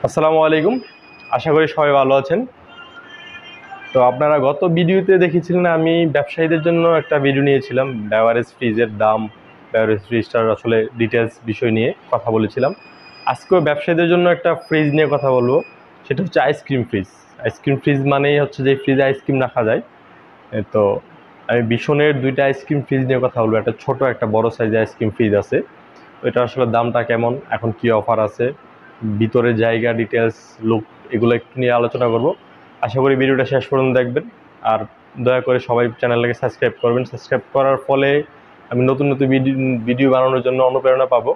আসসালামু আলাইকুম। আশা করি সবাই ভালো আছেন। তো আপনারা গত ভিডিওতে দেখেছিলেন আমি ব্যবসায়ীদের জন্য একটা ভিডিও নিয়েছিলাম, বেভারেজ ফ্রিজের দাম, বেভারেজ ফ্রিজটার আসলে ডিটেলস বিষয় নিয়ে কথা বলেছিলাম। আজকেও ব্যবসায়ীদের জন্য একটা ফ্রিজ নিয়ে কথা বলবো, সেটা হচ্ছে আইসক্রিম ফ্রিজ। আইসক্রিম ফ্রিজ মানেই হচ্ছে যে ফ্রিজে আইসক্রিম রাখা যায়। তো আমি বিশনের দুইটা আইসক্রিম ফ্রিজ নিয়ে কথা বলবো, একটা ছোট একটা বড় সাইজের আইসক্রিম ফ্রিজ আছে। তো এটা আসলে দামটা কেমন, এখন কি অফার আছে, ভিতরের জায়গা ডিটেলস, লুক, এগুলো একটু নিয়ে আলোচনা করব। আশা করি ভিডিওটা শেষ পর্যন্ত দেখবেন। আর দয়া করে সবাই চ্যানেলটাকে সাবস্ক্রাইব করবেন। সাবস্ক্রাইব করার ফলে আমি নতুন নতুন ভিডিও বানানোর জন্য অনুপ্রেরণা পাবো।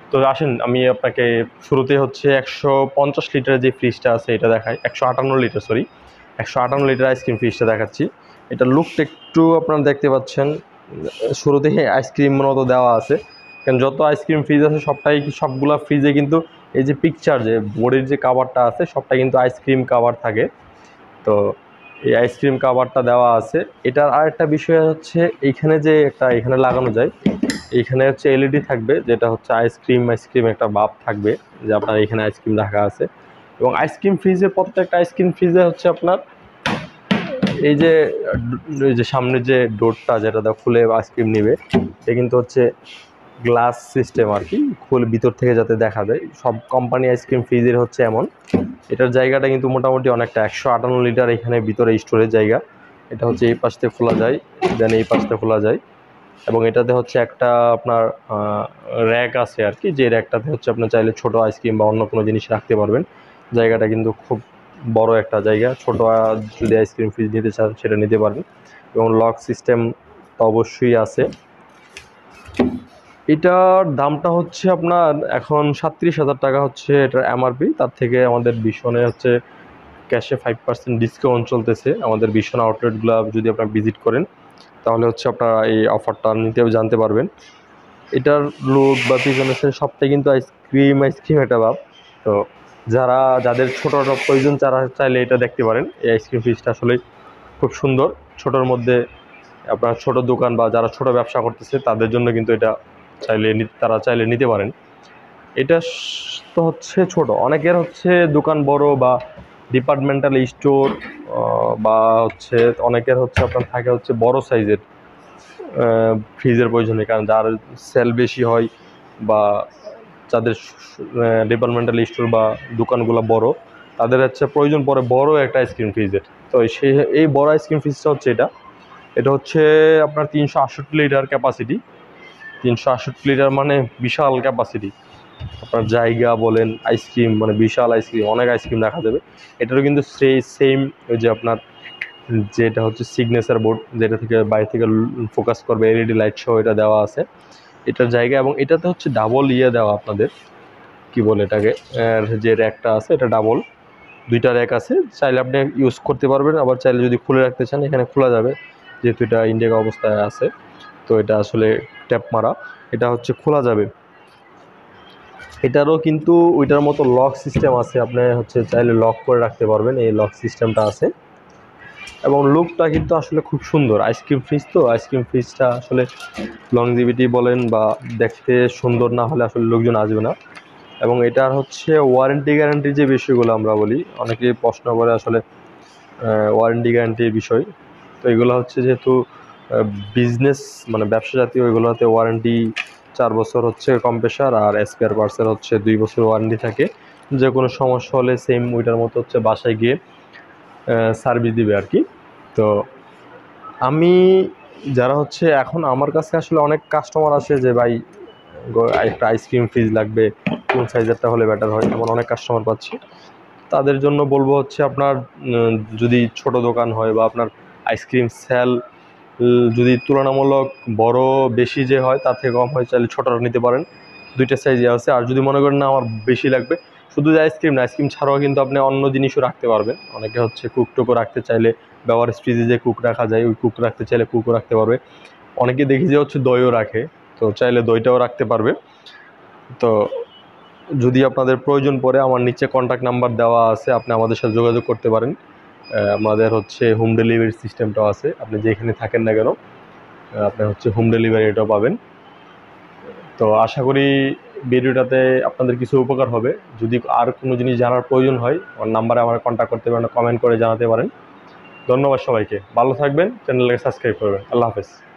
তো আসেন আমি আপনাকে শুরুতে হচ্ছে 150 লিটারের যে ফ্রিজটা আছে এটা দেখাই। 158 লিটার, সরি, 158 লিটার আইসক্রিম ফ্রিজটা দেখাচ্ছি। এটা লুকটা একটু আপনারা দেখতে পাচ্ছেন, শুরুতেই আইসক্রিম মতো দেওয়া আছে। কারণ যত আইসক্রিম ফ্রিজ আছে সবগুলা ফ্রিজে কিন্তু এই যে পিকচার, যে বোর্ডের যে কাভারটা আছে, সবটা কিন্তু আইসক্রিম কাভার থাকে। তো এই আইসক্রিম কাভারটা দেওয়া আছে। এটার আরেকটা বিষয় হচ্ছে এইখানে যে এখানে লাগানো যায়, এইখানে হচ্ছে এলইডি থাকবে, যেটা হচ্ছে আইসক্রিম একটা ভাব থাকবে যে আপনার এখানে আইসক্রিম রাখা আছে। এবং আইসক্রিম ফ্রিজে, প্রত্যেকটা আইসক্রিম ফ্রিজে হচ্ছে আপনার এই যে সামনে যে ডোরটা, যেটা খুলে আইসক্রিম নিবে, এটা কিন্তু হচ্ছে গ্লাস সিস্টেম আর কি, খুলে ভিতর থেকে যাতে দেখা যায়। সব কোম্পানি আইসক্রিম ফ্রিজের হচ্ছে এমন। এটার জায়গাটা কিন্তু মোটামুটি অনেকটা, 158 লিটার এখানে ভিতরে স্টোরেজ জায়গা। এটা হচ্ছে এই পাশ থেকে খোলা যায়, দেন এই পাশ থেকে খোলা যায়। এবং এটাতে হচ্ছে একটা আপনার র্যাক আছে আর কি, যে র্যাকটাতে হচ্ছে আপনার চাইলে ছোটো আইসক্রিম বা অন্য কোনো জিনিস রাখতে পারবেন। জায়গাটা কিন্তু খুব বড় একটা জায়গা। ছোটো যদি আইসক্রিম ফ্রিজ নিতে চান সেটা নিতে পারেন। এবং লক সিস্টেম তো অবশ্যই আছে। এটার দামটা হচ্ছে আপনার এখন 37,000 টাকা হচ্ছে এটার এমআরপি। তার থেকে আমাদের ভীষণে হচ্ছে ক্যাশে 5% ডিসকাউন্ট চলতেছে। আমাদের ভীষণ আউটলেটগুলো যদি আপনারা ভিজিট করেন তাহলে হচ্ছে আপনারা এই অফারটা জানতে পারবেন। এটার লুক বা পিছনের সবটাই কিন্তু আইসক্রিম একটা ভাব। তো যাদের ছোটো প্রয়োজন তারা চাইলে এটা দেখতে পারেন। এই আইসক্রিম ফ্রিজটা আসলে খুব সুন্দর। ছোটোর মধ্যে আপনার ছোট দোকান বা যারা ছোট ব্যবসা করতেছে তাদের জন্য কিন্তু এটা তারা চাইলে নিতে পারেন। এটা তো হচ্ছে ছোট, অনেকের হচ্ছে দোকান বড় বা ডিপার্টমেন্টাল স্টোর, বা হচ্ছে অনেকের হচ্ছে আপনার থাকে হচ্ছে বড় সাইজের ফ্রিজের প্রয়োজনে, কারণ যার সেল বেশি হয় বা যাদের ডিপার্টমেন্টাল স্টোর বা দোকানগুলো বড়, তাদের হচ্ছে প্রয়োজন পড়ে বড় একটা আইসক্রিম ফ্রিজের। তো এই বড় আইসক্রিম ফ্রিজটা হচ্ছে এটা হচ্ছে আপনার 368 লিটার ক্যাপাসিটি। 368 লিটার মানে বিশাল ক্যাপাসিটি। আপনার জায়গা বলেন, আইসক্রিম মানে বিশাল আইসক্রিম, অনেক আইসক্রিম রাখা যাবে। এটারও কিন্তু সেম ওই যে আপনার যেটা হচ্ছে সিগনেচার বোর্ড, যেটা থেকে বাইরে থেকে ফোকাস করবে, এলইডি লাইট সহ এটা দেওয়া আছে এটার জায়গা। এবং এটাতে হচ্ছে ডাবল দেওয়া আপনাদের, কি বলে এটাকে, যে র্যাকটা আছে এটা ডাবল, দুইটা র্যাক আছে। চাইলে আপনি ইউজ করতে পারবেন, আবার চাইলে যদি খুলে রাখতে চান এখানে খোলা যাবে, যেহেতু এটা ইন্ডিয়া অবস্থায় আছে। তো এটা আসলে ট্যাপ মারা, এটা হচ্ছে খোলা যাবে। এটারও কিন্তু ওইটার মতো লক সিস্টেম আছে, আপনি হচ্ছে চাইলে লক করে রাখতে পারবেন, এই লক সিস্টেমটা আছে। এবং লুকটা কিন্তু আসলে খুব সুন্দর। আইসক্রিম ফ্রিজ তো, আইসক্রিম ফ্রিজটা আসলে লংজিভিটি বলেন বা দেখতে সুন্দর না হলে আসলে লোকজন আসবে না। এবং এটার হচ্ছে ওয়ারেন্টি গ্যারান্টির যে বিষয়গুলো আমরা বলি, অনেকেই প্রশ্ন করে আসলে ওয়ারেন্টি গ্যারান্টির বিষয়। তো এগুলো হচ্ছে যেহেতু বিজনেস মানে ব্যবসা জাতীয়, এগুলোতে ওয়ারেন্টি 4 বছর হচ্ছে কম্প্রেসার, আর স্পেয়ার পার্টসের হচ্ছে 2 বছর ওয়ারেন্টি থাকে। যে কোনো সমস্যা হলে সেম ওইটার মতো হচ্ছে বাসায় গিয়ে সার্ভিস দিবে আর কি। তো আমি যারা হচ্ছে এখন আমার কাছে আসলে অনেক কাস্টমার আসে যে ভাই একটা আইসক্রিম ফ্রিজ লাগবে, কোন সাইজেরটা হলে বেটার হয়, এমন অনেক কাস্টমার পাচ্ছি। তাদের জন্য বলবো হচ্ছে আপনার যদি ছোট দোকান হয় বা আপনার আইসক্রিম সেল যদি তুলনামূলক বড় বেশি যে হয় তার থেকে কম হয়, চাইলে ছোটটা নিতে পারেন। দুইটা সাইজে আছে। আর যদি মনে করেন না আমার বেশি লাগবে, শুধু যে আইসক্রিম না, আইসক্রিম ছাড়াও কিন্তু আপনি অন্য জিনিসও রাখতে পারবেন। অনেকে হচ্ছে কুকটুকু রাখতে চাইলে, বেভারেজ ফ্রিজে যে কুক রাখা যায়, ওই কুক রাখতে চাইলে কুকও রাখতে পারবে। অনেকে দেখি যে হচ্ছে দইও রাখে, তো চাইলে দইটাও রাখতে পারবে। তো যদি আপনাদের প্রয়োজন পড়ে, আমার নিচে কন্ট্যাক্ট নাম্বার দেওয়া আছে, আপনি আমাদের সাথে যোগাযোগ করতে পারেন। আমাদের হচ্ছে হোম ডেলিভারি সিস্টেমটাও আছে, আপনি যেখানে থাকেন না কেন আপনি হচ্ছে হোম ডেলিভারি এটাও পাবেন। তো আশা করি ভিডিওটাতে আপনাদের কিছু উপকার হবে। যদি আর কোনো জিনিস জানার প্রয়োজন হয় আমার নাম্বারে আমার কন্ট্যাক্ট করতে পারেন, কমেন্ট করে জানাতে পারেন। ধন্যবাদ সবাইকে, ভালো থাকবেন, চ্যানেলটাকে সাবস্ক্রাইব করবেন। আল্লাহ হাফেজ।